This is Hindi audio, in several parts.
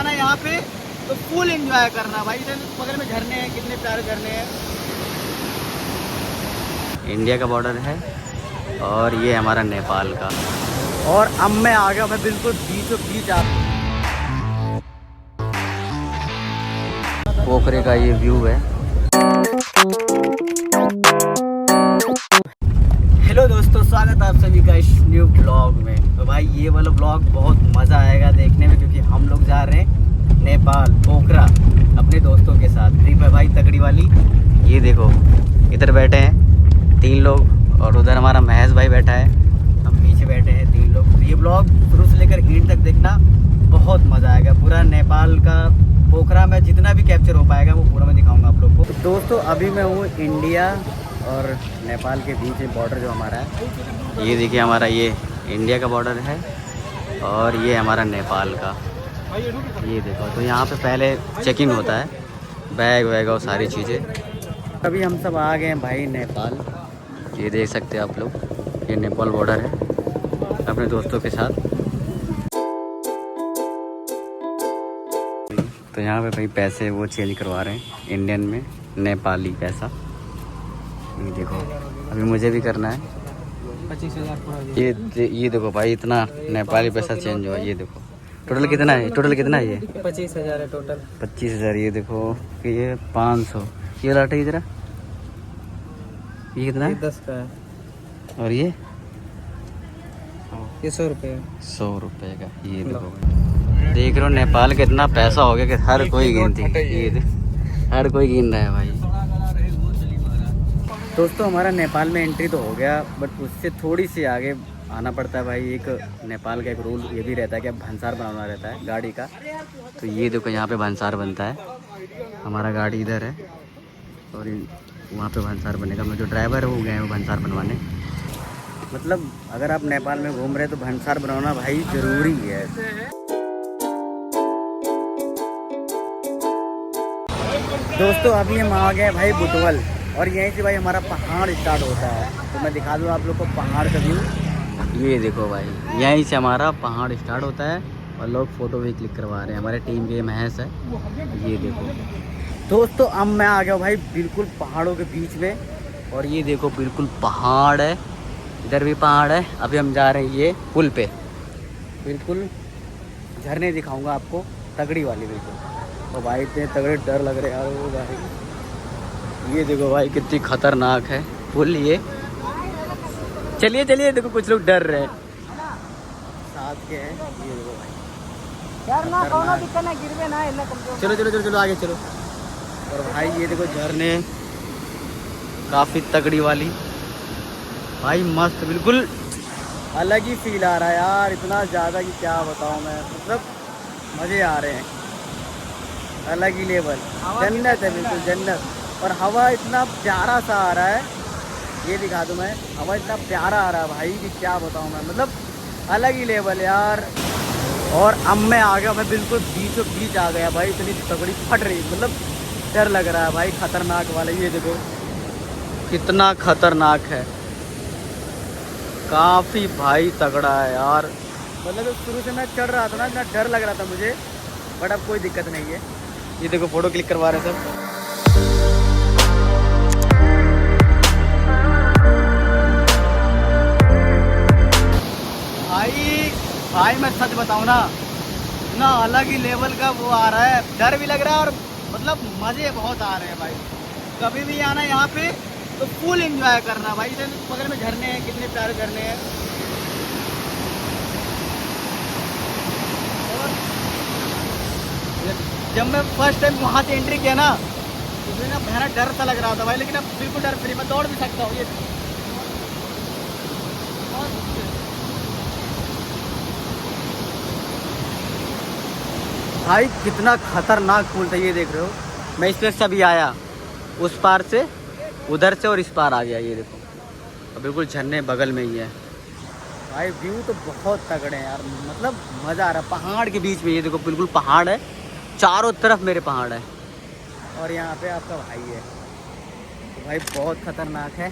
आना यहाँ पे तो फुल एंजॉय करना भाई। इधर बगल में झरने हैं, कितने प्यारे झरने हैं। इंडिया का बॉर्डर है और ये हमारा नेपाल का। और अब मैं आ गया, मैं बिल्कुल बीचों बीच आ। पोखरे का ये व्यू है। हेलो दोस्तों, स्वागत है आप सभी का इस न्यू ब्लॉग में। तो भाई ये वाला ब्लॉग बहुत मज़ा आएगा देखने में, क्योंकि हम लोग जा रहे हैं नेपाल पोखरा अपने दोस्तों के साथ। ट्रिप है भाई तगड़ी वाली। ये देखो इधर बैठे हैं 3 लोग और उधर हमारा महेश भाई बैठा है, हम पीछे बैठे हैं 3 लोग। तो ये ब्लॉग शुरू से लेकर एंड तक देखना, बहुत मज़ा आएगा। पूरा नेपाल का पोखरा में जितना भी कैप्चर हो पाएगा वो पूरा मैं दिखाऊंगा आप लोग को। तो दोस्तों अभी मैं हूँ इंडिया और नेपाल के बीच में बॉर्डर जो हमारा है। ये देखिए हमारा ये इंडिया का बॉर्डर है और ये हमारा नेपाल का। ये देखो, तो यहाँ पे पहले चेकिंग होता है, बैग वैग और सारी चीज़ें। अभी हम सब आ गए हैं भाई नेपाल। ये देख सकते हैं आप लोग, ये नेपाल बॉर्डर है अपने दोस्तों के साथ। तो यहाँ पे भाई पैसे वो चेंज करवा रहे हैं इंडियन में नेपाली पैसा। ये देखो अभी मुझे भी करना है 25,000। ये देखो भाई इतना नेपाली पैसा चेंज हुआ। ये देखो टोटल कितना है, टोटल कितना है? ये 25,000 है टोटल। 25,000। ये देखो कि ये 500। ये लाटे इधर, ये कितना है? 10 का है। और ये 100 रुपये। 100 रुपये का। ये देखो देख रहे हो नेपाल का इतना पैसा हो गया कि हर कोई गिनती, ये हर कोई गिन रहा है भाई। दोस्तों हमारा नेपाल में एंट्री तो हो गया, बट उससे थोड़ी सी आगे आना पड़ता है भाई। एक नेपाल का एक रूल ये भी रहता है कि भंसार बनाना रहता है गाड़ी का। तो ये देखो यहाँ पे भंसार बनता है, हमारा गाड़ी इधर है और वहाँ पे भंसार बनेगा। मैं जो ड्राइवर है वो गए हैं वो भंसार बनवाने। मतलब अगर आप नेपाल में घूम रहे हैं तो भंसार बनवाना भाई ज़रूरी है। दोस्तों अभी हम आ गए भाई बुटवल और यहीं से भाई हमारा पहाड़ स्टार्ट होता है। तो मैं दिखा दूँ आप लोग को पहाड़ का व्यू। ये देखो भाई यहीं से हमारा पहाड़ स्टार्ट होता है और लोग फ़ोटो भी क्लिक करवा रहे हैं। हमारे टीम के महेश है। ये देखो दोस्तों अब मैं आ गया भाई बिल्कुल पहाड़ों के बीच में। और ये देखो बिल्कुल पहाड़ है, इधर भी पहाड़ है। अभी हम जा रहे हैं ये पुल पे, बिल्कुल झरने दिखाऊंगा आपको तगड़ी वाली बिल्कुल। तो भाई इतने तगड़े डर लग रहे यार वो भाई। ये देखो भाई कितनी खतरनाक है पुल ये। चलिए चलिए, देखो कुछ लोग डर रहे हैं साथ के हैं। ये देखो भाई यार ना कोनो दिक्कत ना गिरवे ना इतना कमजोर। चलो चलो चलो चलो आगे चलो। और भाई ये देखो झरने काफ़ी तगड़ी वाली भाई, मस्त बिल्कुल अलग ही फील आ रहा है यार। इतना ज़्यादा कि क्या बताऊँ मैं, मतलब मज़े आ रहे हैं अलग ही लेवल। जन्नत है बिल्कुल जन्नत। और हवा इतना प्यारा सा आ रहा है, ये दिखा दूँ मैं। हवा इतना प्यारा आ रहा है भाई कि क्या बताऊँ मैं, मतलब अलग ही लेवल यार। और अब मैं आ गया, मैं बिल्कुल बीचों बीच आ गया भाई। इतनी तगड़ी फट रही, मतलब डर लग रहा है भाई, खतरनाक वाला। ये देखो कितना खतरनाक है, काफ़ी भाई तगड़ा है यार। मतलब शुरू से मैं चढ़ रहा था ना, इतना डर लग रहा था मुझे, बट अब कोई दिक्कत नहीं है। ये देखो फ़ोटो क्लिक करवा रहे सब। भाई मैं सच बताऊँ ना, इतना अलग ही लेवल का वो आ रहा है, डर भी लग रहा है और मतलब मज़े बहुत आ रहे हैं भाई। कभी भी आना यहाँ पे तो फुल एंजॉय करना भाई। इधर बगल में झरने हैं, कितने प्यारे झरने हैं। जब मैं फर्स्ट टाइम वहाँ से एंट्री किया ना तो मुझे ना भयानक डर सा लग रहा था भाई, लेकिन अब बिल्कुल डर फ्री, मैं दौड़ भी सकता हूँ। ये भाई कितना खतरनाक पुल था, ये देख रहे हो। मैं इस पर से अभी आया, उस पार से उधर से और इस पार आ गया। ये देखो अब बिल्कुल झरने बगल में ही है भाई। व्यू तो बहुत तगड़े हैं यार, मतलब मज़ा आ रहा है पहाड़ के बीच में। ये देखो बिल्कुल पहाड़ है, चारों तरफ मेरे पहाड़ है और यहाँ पे आपका भाई है। तो भाई बहुत खतरनाक है।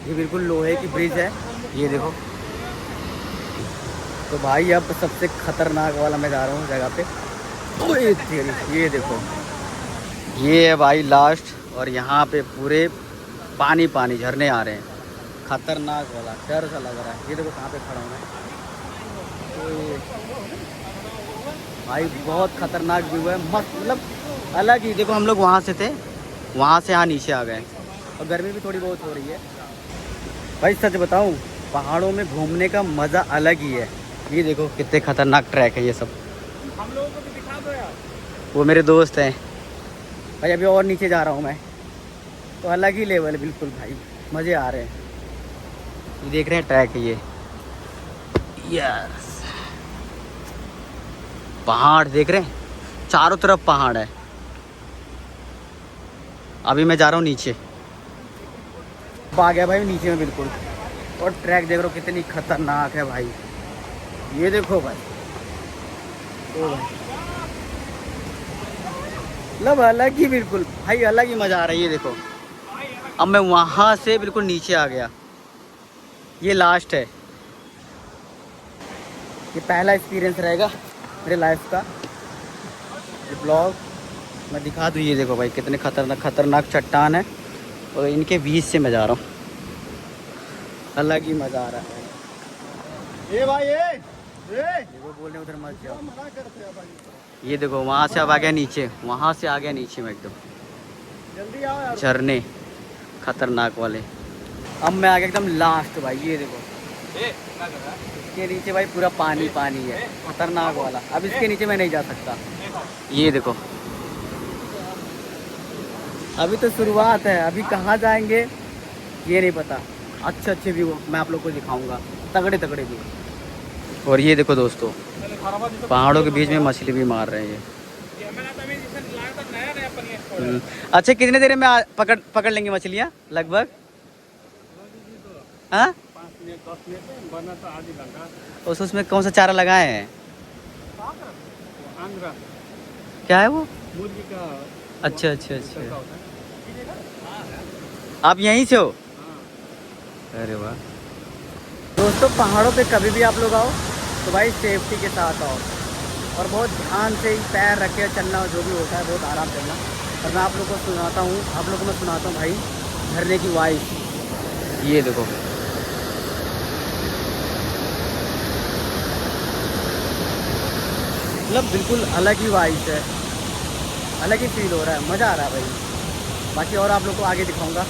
ये बिल्कुल लोहे की ब्रिज है, ये देखो। तो भाई अब सबसे खतरनाक वाला मैं जा रहा हूँ जगह पे। ओए तेरी, ये देखो, ये है भाई लास्ट। और यहाँ पे पूरे पानी पानी झरने आ रहे हैं, खतरनाक वाला, डर सा लग रहा है। ये देखो कहाँ पे खड़ा हूँ मैं। ओए भाई बहुत खतरनाक व्यू है, मस्त, मतलब अलग ही। देखो हम लोग वहाँ से थे, वहाँ से यहाँ नीचे आ गए और गर्मी भी थोड़ी बहुत हो रही है। भाई सच बताऊँ, पहाड़ों में घूमने का मज़ा अलग ही है। ये देखो कितने खतरनाक ट्रैक है ये सब। हम लोगों को भी दिखा दो यार। वो मेरे दोस्त हैं भाई, अभी और नीचे जा रहा हूँ मैं, तो अलग ही लेवल है बिल्कुल भाई, मज़े आ रहे हैं। ये देख रहे हैं ट्रैक ये, यस, पहाड़ देख रहे हैं, चारों तरफ पहाड़ है। अभी मैं जा रहा हूँ नीचे, आ गया भाई नीचे में बिल्कुल। और ट्रैक देख रहे हो कितनी खतरनाक है भाई, ये देखो भाई। ओ भाई मतलब अलग ही बिल्कुल भाई, अलग ही मज़ा आ रहा है। ये देखो अब मैं वहाँ से बिल्कुल नीचे आ गया, ये लास्ट है। ये पहला एक्सपीरियंस रहेगा मेरे लाइफ का, ये ब्लॉग मैं दिखा दूँ। ये देखो भाई कितने खतरनाक खतरनाक चट्टान है, और इनके बीच से मैं जा रहा हूँ, अलग ही मज़ा आ रहा है। ए भाई ए देखो बोलने उधर मत जाओ। ये देखो वहाँ से अब आ गया नीचे, वहाँ से आ गया नीचे में एकदम, जल्दी आओ यार। झरने खतरनाक वाले। अब मैं आ गया एकदम लास्ट भाई, ये देखो इसके नीचे भाई पूरा पानी पानी है, खतरनाक वाला। अब इसके नीचे मैं नहीं जा सकता। ये देखो अभी तो शुरुआत है, अभी कहाँ जाएंगे ये नहीं पता। अच्छे अच्छे व्यू मैं आप लोग को दिखाऊंगा, तगड़े तगड़े व्यू। और ये देखो दोस्तों, पहाड़ों के बीच में मछली भी मार रहे हैं ये। अच्छा कितने देर में पकड़ लेंगे मछलियाँ लगभग? हाँ 5 मिनट 10 मिनट बना तो आधी घंटा। उसमें कौन सा चारा लगाए हैं? आंध्रा क्या है वो? मुर्गी का। अच्छा अच्छा अच्छा, आप यहीं से हो? अरे वाह। दोस्तों पहाड़ों पे कभी भी आप लोग आओ तो भाई सेफ्टी के साथ आओ, और बहुत ध्यान से ही पैर रख के चलना, जो भी होता है बहुत आराम चलना। और मैं आप लोग को सुनाता हूँ, आप लोगों को मैं सुनाता हूँ भाई झरने की वाइस। ये देखो मतलब बिल्कुल अलग ही वाइस है, अलग ही फील हो रहा है, मज़ा आ रहा है भाई। बाकी और आप लोग को आगे दिखाऊंगा,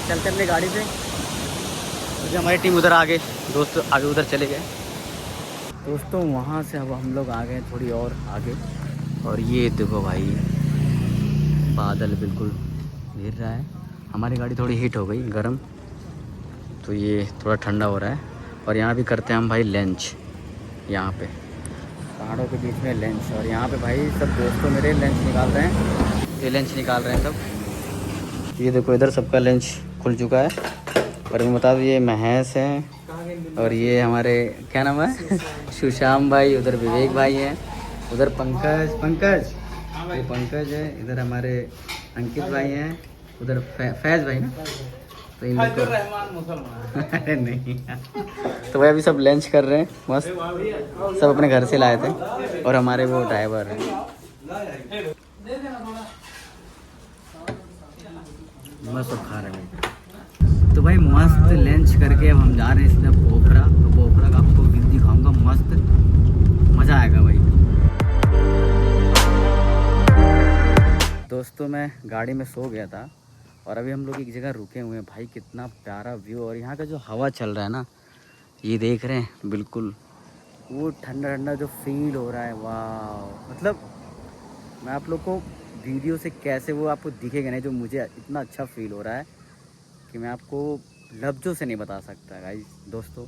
चलते अपने गाड़ी से, क्योंकि हमारी टीम उधर आगे, दोस्त आगे उधर चले गए। दोस्तों वहाँ से अब हम लोग आ गए थोड़ी और आगे, और ये देखो भाई बादल बिल्कुल गिर रहा है। हमारी गाड़ी थोड़ी हीट हो गई, गर्म, तो ये थोड़ा ठंडा हो रहा है। और यहाँ भी करते हैं हम भाई लंच, यहाँ पे पहाड़ों के बीच में लंच। और यहाँ पे भाई सब दोस्तों मेरे लंच निकाल रहे हैं, ये लंच निकाल रहे हैं सब। ये देखो इधर सबका लंच खुल चुका है। और मैं बता दूँ ये महेश हैं, और ये हमारे क्या नाम है सुशाम भाई, उधर विवेक भाई हैं, उधर पंकज ये पंकज है, इधर हमारे अंकित भाई हैं, उधर फैज भाई ना, तो इन लोग अरे नहीं तो भाई अभी सब लंच कर रहे हैं मस्त, सब अपने घर से लाए थे। और हमारे वो ड्राइवर हैं, मस्त सब खा रहे हैं। तो भाई मस्त लंच करके अब हम जा रहे हैं इसमें पोखरा। तो पोखरा का आपको व्यू दिखाऊंगा, मस्त मज़ा आएगा भाई। दोस्तों मैं गाड़ी में सो गया था, और अभी हम लोग एक जगह रुके हुए हैं भाई, कितना प्यारा व्यू। और यहाँ का जो हवा चल रहा है ना, ये देख रहे हैं, बिल्कुल वो ठंडा ठंडा जो फील हो रहा है, वाह। मतलब मैं आप लोग को वीडियो से कैसे वो आपको दिखेगा नहीं, जो मुझे इतना अच्छा फील हो रहा है कि मैं आपको लफ्ज़ों से नहीं बता सकता गाइस। दोस्तों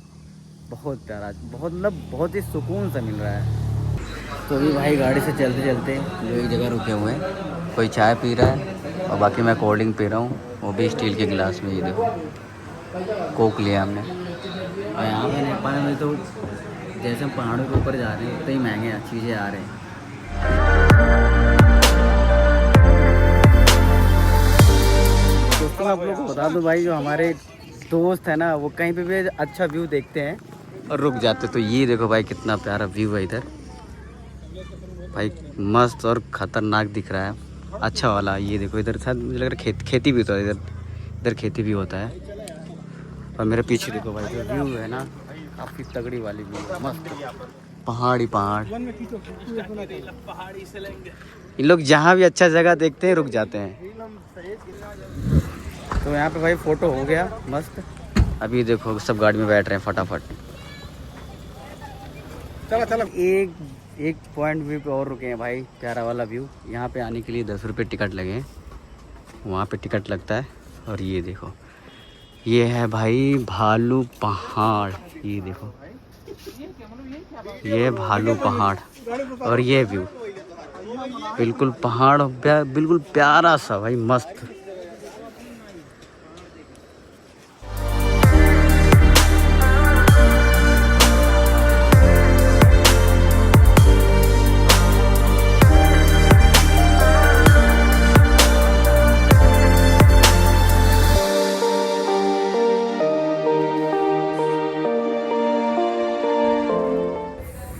बहुत प्यारा, बहुत मतलब बहुत ही सुकून सा मिल रहा है। तो अभी भाई गाड़ी से चलते चलते जो एक जगह रुके हुए हैं, कोई चाय पी रहा है और बाकी मैं कोल्ड ड्रिंक पी रहा हूँ, वो भी स्टील के गिलास में। ये देखो कोक लिया हमने। और यहाँ पे नेपाल में तो जैसे हम पहाड़ों के ऊपर जा रहे हैं उतने ही महंगे चीज़ें आ रहे हैं। दोस्तों आप लोगों को बता दूं भाई, जो हमारे दोस्त है ना, वो कहीं पे भी अच्छा व्यू देखते हैं और रुक जाते। तो ये देखो भाई कितना प्यारा व्यू है इधर, भाई मस्त और खतरनाक दिख रहा है, अच्छा वाला। ये देखो इधर शायद मुझे लग रहा है खेती भी होता है, इधर खेती भी होता है। और मेरे पीछे देखो भाई जो व्यू है ना, काफ़ी तगड़ी वाली व्यू है, मस्त पहाड़ ही पहाड़। इन लोग जहाँ भी अच्छा जगह देखते हैं रुक जाते हैं। तो यहाँ पे भाई फ़ोटो हो गया मस्त। अभी देखो सब गाड़ी में बैठ रहे हैं फटाफट। चलो चलो। एक पॉइंट व्यू पे और रुके हैं भाई, प्यारा वाला व्यू। यहाँ पे आने के लिए 10 रुपये टिकट लगे हैं, वहाँ पे टिकट लगता है। और ये देखो ये है भाई भालू पहाड़, ये देखो ये भालू पहाड़। और ये व्यू बिल्कुल पहाड़ बिल्कुल प्यारा सा भाई, मस्त।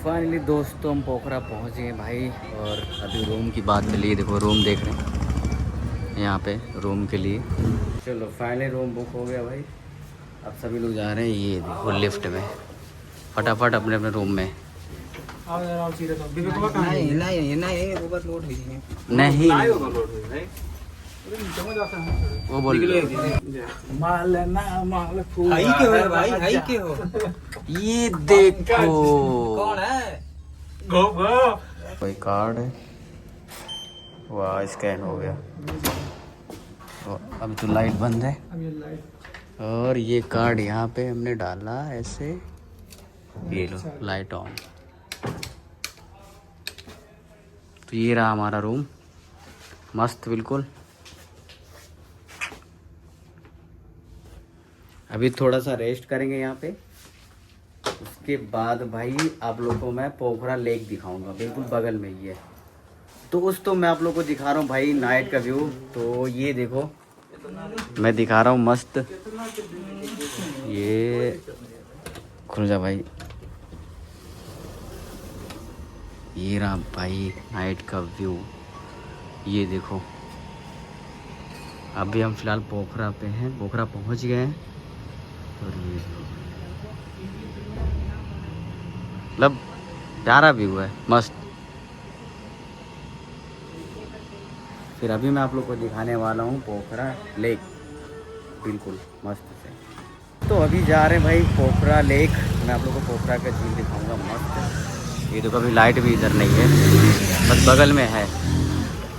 फाइनली दोस्तों हम पोखरा पहुंच गए भाई। और अभी रूम की बात चलिए, देखो रूम देख रहे हैं यहाँ पे रूम के लिए। चलो फाइनली रूम बुक हो गया भाई। अब सभी लोग जा रहे हैं ये देखो लिफ्ट में, फटाफट अपने अपने रूम में। नहीं वो बोल ये देखो कौन है? कोई कार्ड है, वाह स्कैन हो गया। अभी तो लाइट बंद है और ये कार्ड यहाँ पे हमने डाला ऐसे, ये लो लाइट ऑन। तो ये रहा हमारा रूम, मस्त बिल्कुल। अभी थोड़ा सा रेस्ट करेंगे यहाँ पे, उसके बाद भाई आप लोगों को मैं पोखरा लेक दिखाऊंगा, बिल्कुल बगल में ही है। दोस्तों मैं आप लोगों को दिखा रहा हूँ भाई नाइट का व्यू। तो ये देखो मैं दिखा रहा हूँ मस्त, ये खुल जा भाई, ये रहा भाई नाइट का व्यू। ये देखो अभी हम फिलहाल पोखरा पे हैं, पोखरा पहुंच गए हैं। और ये मतलब प्यारा व्यू है, मस्त। फिर अभी मैं आप लोग को दिखाने वाला हूँ पोखरा लेक, बिल्कुल मस्त से। तो अभी जा रहे हैं भाई पोखरा लेक, मैं आप लोग को पोखरा का झील दिखाऊंगा मस्त। ये तो कभी लाइट भी इधर नहीं है, बस बगल में है।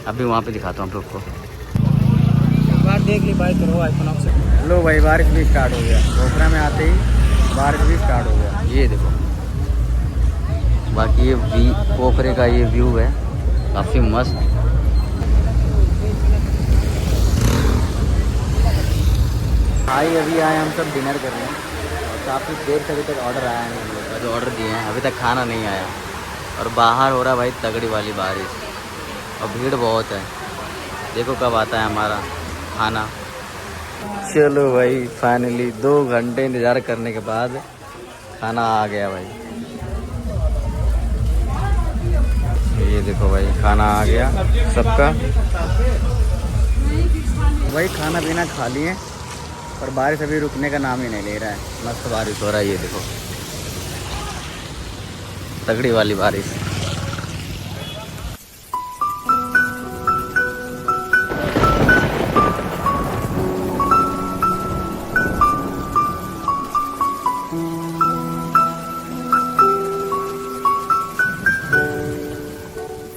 अभी वहाँ पे दिखाता हूँ आप लोग को। बात देख ली भाई, करो आईफोन आपसे। लो भाई बारिश भी स्टार्ट हो गया, पोखरा में आते ही बारिश भी स्टार्ट हो गया। ये देखो बाकी ये पोखरे का ये व्यू है काफ़ी मस्त। भाई अभी आए हम सब डिनर कर रहे हैं और काफ़ी देर से अभी तक ऑर्डर आया नहीं, हम लोग का जो ऑर्डर दिए हैं अभी तक खाना नहीं आया। और बाहर हो रहा है भाई तगड़ी वाली बारिश और भीड़ बहुत है, देखो कब आता है हमारा खाना। चलो भाई फाइनली 2 घंटे इंतज़ार करने के बाद खाना आ गया भाई। ये देखो भाई खाना आ गया सबका। भाई खाना पीना खा लिए और बारिश अभी रुकने का नाम ही नहीं ले रहा है, मस्त बारिश हो रहा है। ये देखो तगड़ी वाली बारिश।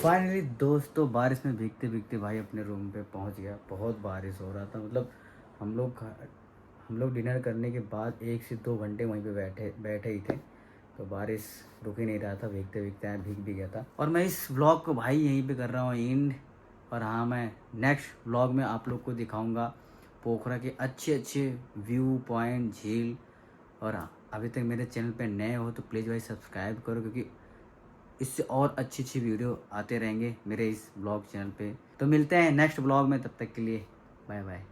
फाइनली दोस्तों बारिश में भीगते भीगते भाई अपने रूम पे पहुंच गया। बहुत बारिश हो रहा था, मतलब हम लोग डिनर करने के बाद 1 से 2 घंटे वहीं पे बैठे ही थे। तो बारिश रुक ही नहीं रहा था, भीगते भीगते भीग भी गया था। और मैं इस व्लॉग को भाई यहीं पे कर रहा हूँ एंड। और हाँ मैं नेक्स्ट व्लॉग में आप लोग को दिखाऊँगा पोखरा के अच्छे अच्छे व्यू पॉइंट, झील। और हाँ अभी तक मेरे चैनल पे नए हो तो प्लीज़ भाई सब्सक्राइब करो, क्योंकि इससे और अच्छी अच्छी वीडियो आते रहेंगे मेरे इस ब्लॉग चैनल पे। तो मिलते हैं नेक्स्ट ब्लॉग में, तब तक के लिए बाय बाय।